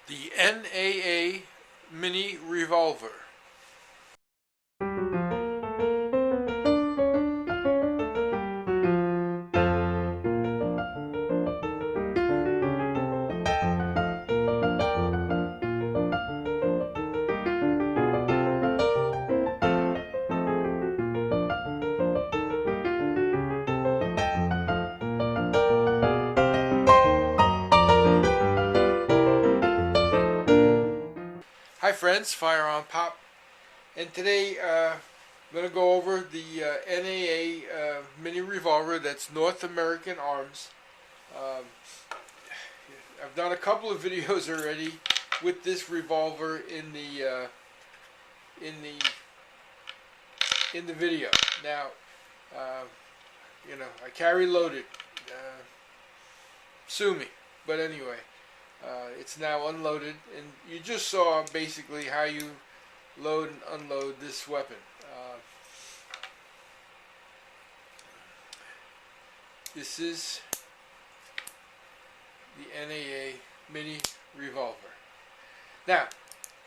The NAA Mini Revolver. Hi friends, FirearmPop, and today I'm going to go over the NAA Mini Revolver. That's North American Arms. Um, I've done a couple of videos already with this revolver in the video. Now, I carry loaded. Sue me, but anyway. It's now unloaded, and you just saw basically how you load and unload this weapon. This is the NAA Mini Revolver. Now,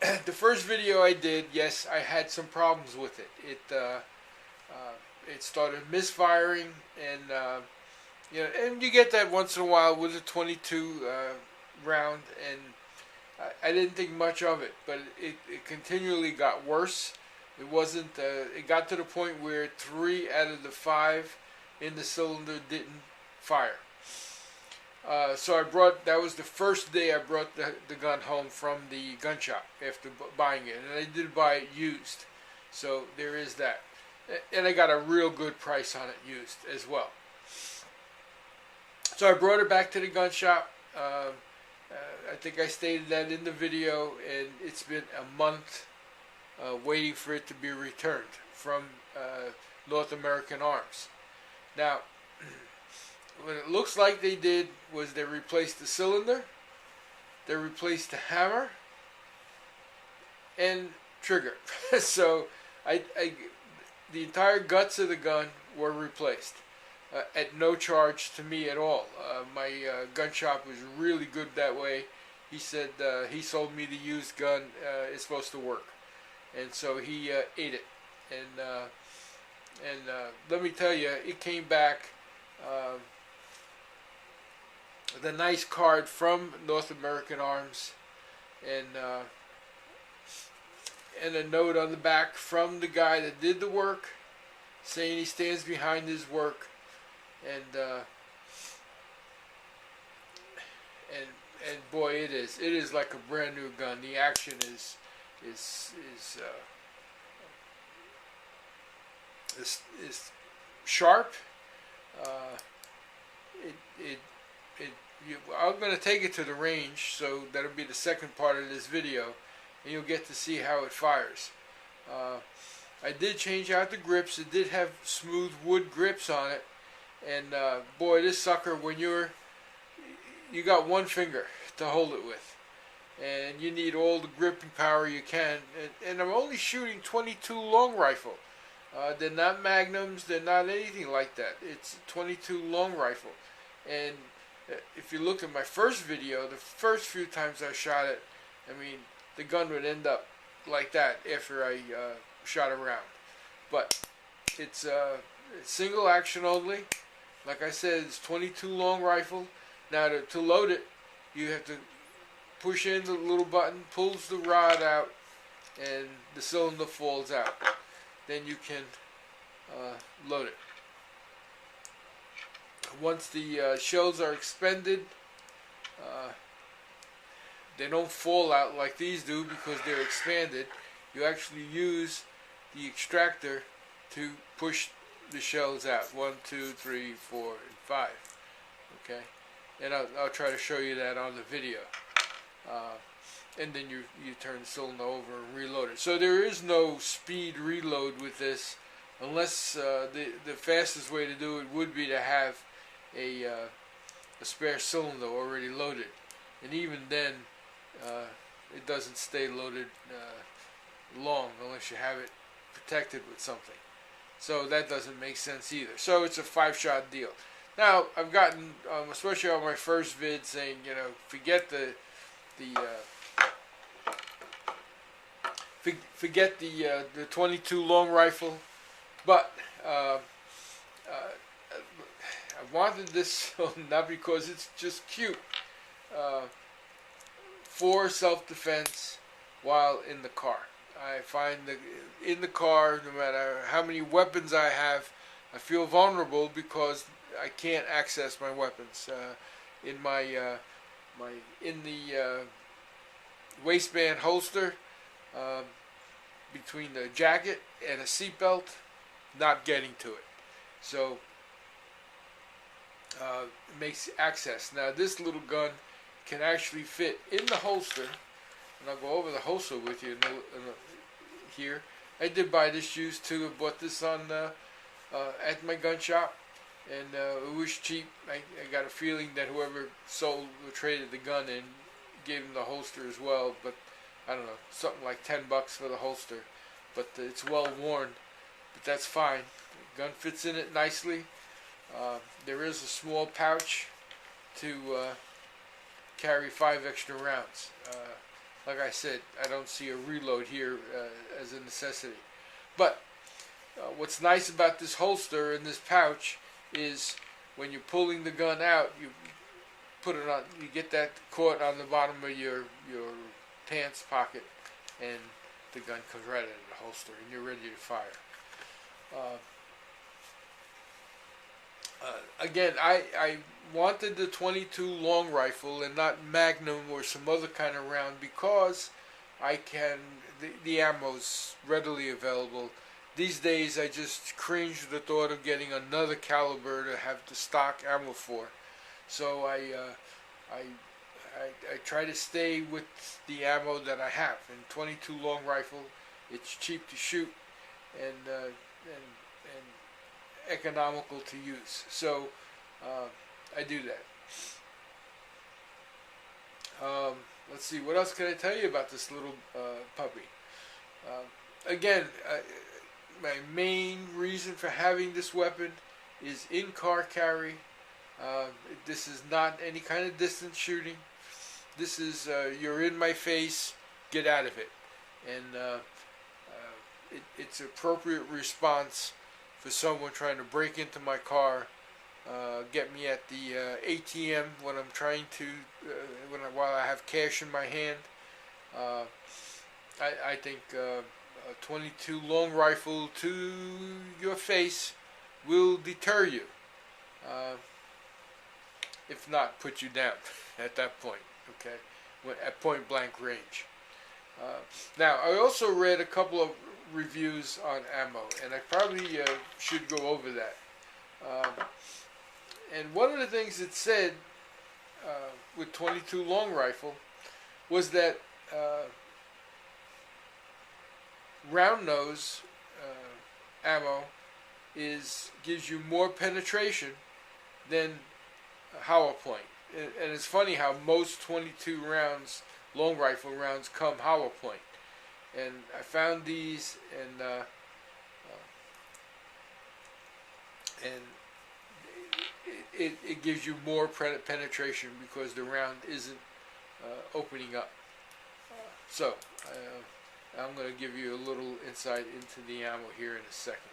the first video I did, yes, I had some problems with it. It started misfiring, and and you get that once in a while with a 22 round, and I didn't think much of it, but it continually got worse. It wasn't. It got to the point where 3 out of the 5 in the cylinder didn't fire. So that was the first day I brought the gun home from the gun shop after buying it, and I did buy it used. So there is that, and I got a real good price on it used as well. So I brought it back to the gun shop. I think I stated that in the video, and it's been a month waiting for it to be returned from North American Arms. Now, what it looks like they did was they replaced the cylinder, they replaced the hammer, and trigger. So the entire guts of the gun were replaced. At no charge to me at all. My gun shop was really good that way. He said he sold me the used gun. It's supposed to work, and so he ate it. And let me tell you, it came back with a nice card from North American Arms, and a note on the back from the guy that did the work, saying he stands behind his work. And boy, it is like a brand new gun. The action is sharp. I'm going to take it to the range, so that'll be the second part of this video, and you'll get to see how it fires. I did change out the grips. It did have smooth wood grips on it. And boy, this sucker, when you got one finger to hold it with, and you need all the gripping power you can. And I'm only shooting 22 long rifle. They're not magnums. They're not anything like that. It's a 22 long rifle. And if you look at my first video, the first few times I shot it, I mean, the gun would end up like that after I shot around. But it's single action only. Like I said, it's 22 long rifle. Now to load it, you have to push in the little button, pulls the rod out, and the cylinder falls out. Then you can load it. Once the shells are expended, they don't fall out like these do because they're expanded. You actually use the extractor to push the shells out. 1, 2, 3, 4, and 5. Okay, and I'll try to show you that on the video. And then you turn the cylinder over and reload it. So there is no speed reload with this, unless the fastest way to do it would be to have a spare cylinder already loaded, and even then it doesn't stay loaded long unless you have it protected with something. So that doesn't make sense either. So it's a 5-shot deal. Now, I've gotten, especially on my first vid, saying, forget the forget the 22 long rifle, but I wanted this not because it's just cute, for self-defense while in the car. I find that in the car, no matter how many weapons I have, I feel vulnerable because I can't access my weapons. In the waistband holster, between the jacket and a seatbelt, not getting to it. So it makes access. Now this little gun can actually fit in the holster, and I'll go over the holster with you here. I did buy this used too. I bought this on at my gun shop, and it was cheap. I got a feeling that whoever sold or traded the gun in gave him the holster as well, but I don't know, something like $10 for the holster. But it's well worn, but that's fine. The gun fits in it nicely. There is a small pouch to carry 5 extra rounds. Like I said, I don't see a reload here as a necessity. But what's nice about this holster and this pouch is when you're pulling the gun out, you put it on. You get that caught on the bottom of your pants pocket, and the gun comes right out of the holster, and you're ready to fire. Again, I wanted the 22 long rifle and not Magnum or some other kind of round because the ammo's readily available. These days I just cringe at the thought of getting another caliber to have the stock ammo for. So I try to stay with the ammo that I have. And 22 long rifle, it's cheap to shoot and economical to use. So I do that. Let's see, what else can I tell you about this little puppy? Again, my main reason for having this weapon is in-car carry. This is not any kind of distance shooting. This is you're in my face, get out of it. And it's appropriate response for someone trying to break into my car, get me at the ATM when I'm trying to, while I have cash in my hand. I think a 22 long rifle to your face will deter you, if not put you down at that point. Okay, at point blank range. Now I also read a couple of reviews on ammo, and I probably should go over that. And one of the things it said with 22 long rifle was that round nose ammo gives you more penetration than hollow point. And it's funny how most 22 rounds, long rifle rounds, come hollow point. And I found these, and it gives you more penetration because the round isn't opening up. So I'm going to give you a little insight into the ammo here in a second.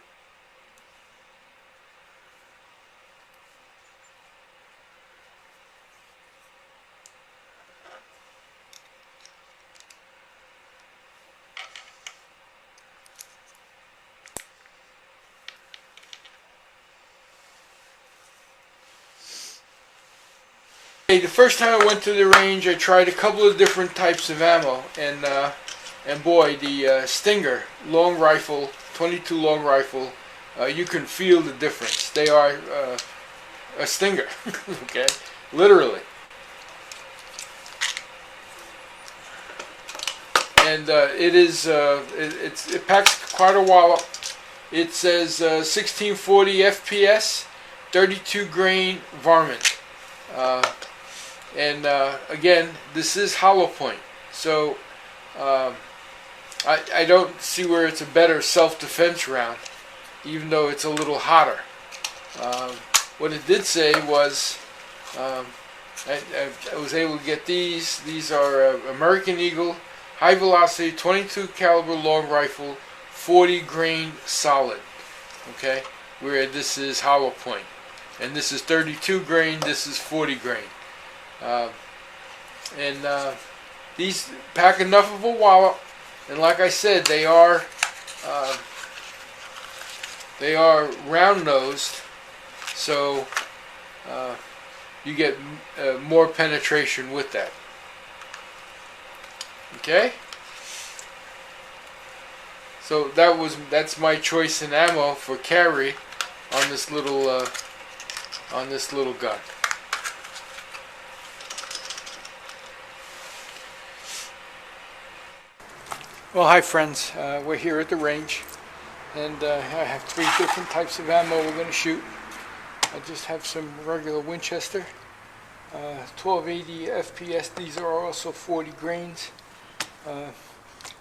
The first time I went to the range, I tried a couple of different types of ammo, and boy, the Stinger long rifle, 22 long rifle, you can feel the difference. They are a Stinger, okay, literally. And it packs quite a wallop. It says 1640 FPS, 32 grain varmint. And again, this is hollow point, so I don't see where it's a better self-defense round, even though it's a little hotter. What it did say was I was able to get these. These are American Eagle high velocity 22 caliber long rifle, 40 grain solid. Okay, where this is hollow point, and this is 32 grain. This is 40 grain. These pack enough of a wallop, and like I said, they are round nosed, so you get more penetration with that. Okay, so that's my choice in ammo for carry on this little gun. Well, hi friends, we're here at the range, and I have 3 different types of ammo we're going to shoot. I just have some regular Winchester, 1280 FPS. These are also 40 grains.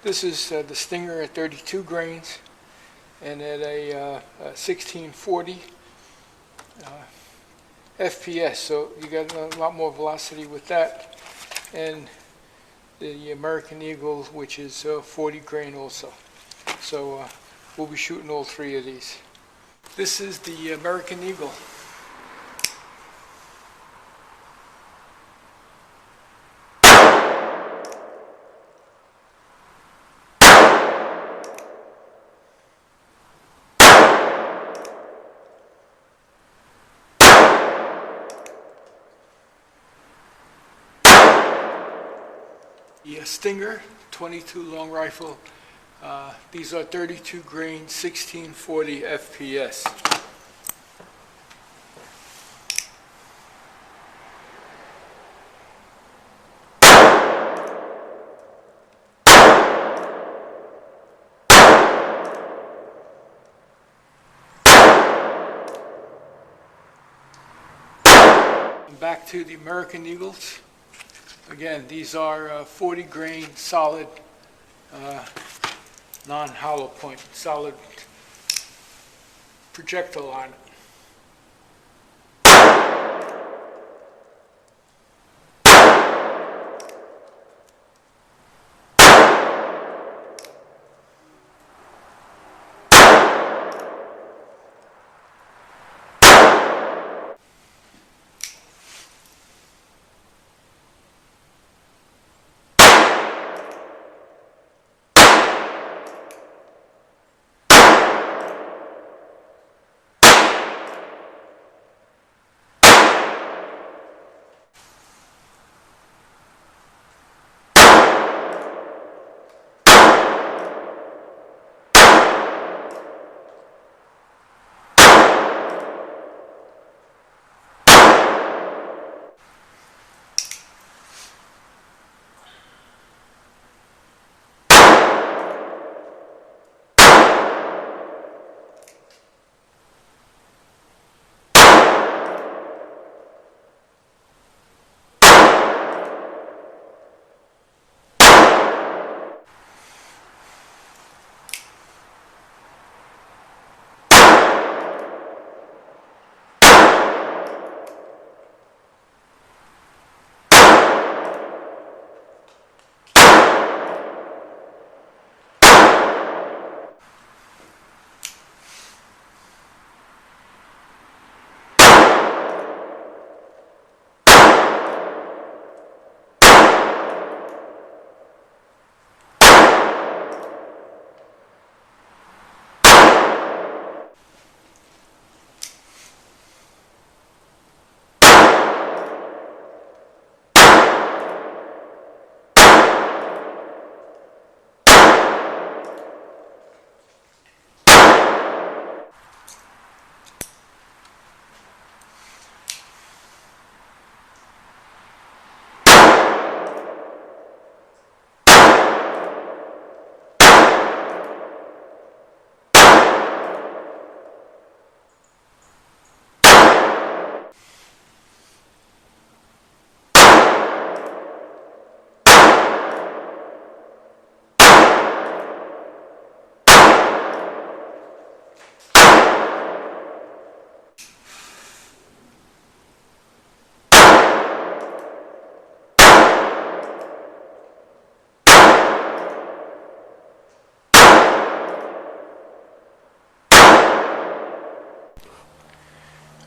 This is the Stinger at 32 grains, and at a 1640 FPS, so you got a lot more velocity with that. And the American Eagle, which is 40 grain also. So we'll be shooting all 3 of these. This is the American Eagle. The Stinger 22 long rifle. These are 32 grain, 1640 FPS. And back to the American Eagles. Again, these are 40 grain solid, non-hollow point, solid projectile on it.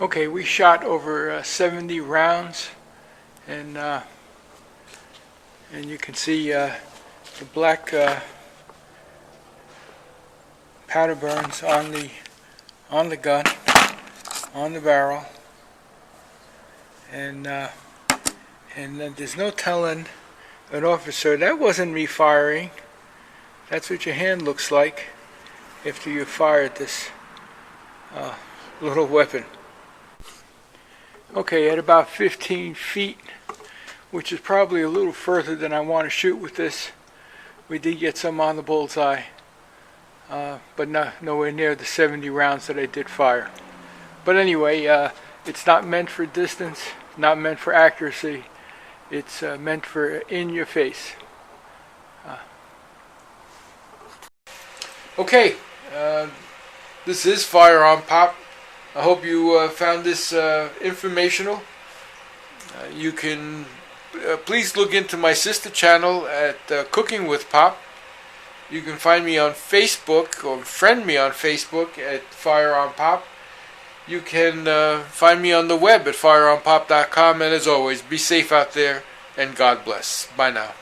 Okay, we shot over 70 rounds, and you can see the black powder burns on the gun, on the barrel, and then there's no telling an officer that wasn't me firing. That's what your hand looks like after you fired this little weapon. Okay, at about 15 feet, which is probably a little further than I want to shoot with this, we did get some on the bullseye, but nowhere near the 70 rounds that I did fire. But anyway, it's not meant for distance, not meant for accuracy. It's meant for in your face. Okay, this is FirearmPop. I hope you found this informational. You can please look into my sister channel at Cooking with Pop. You can find me on Facebook, or friend me on Facebook at FirearmPop. You can find me on the web at FirearmPop.com, and as always, be safe out there, and God bless. Bye now.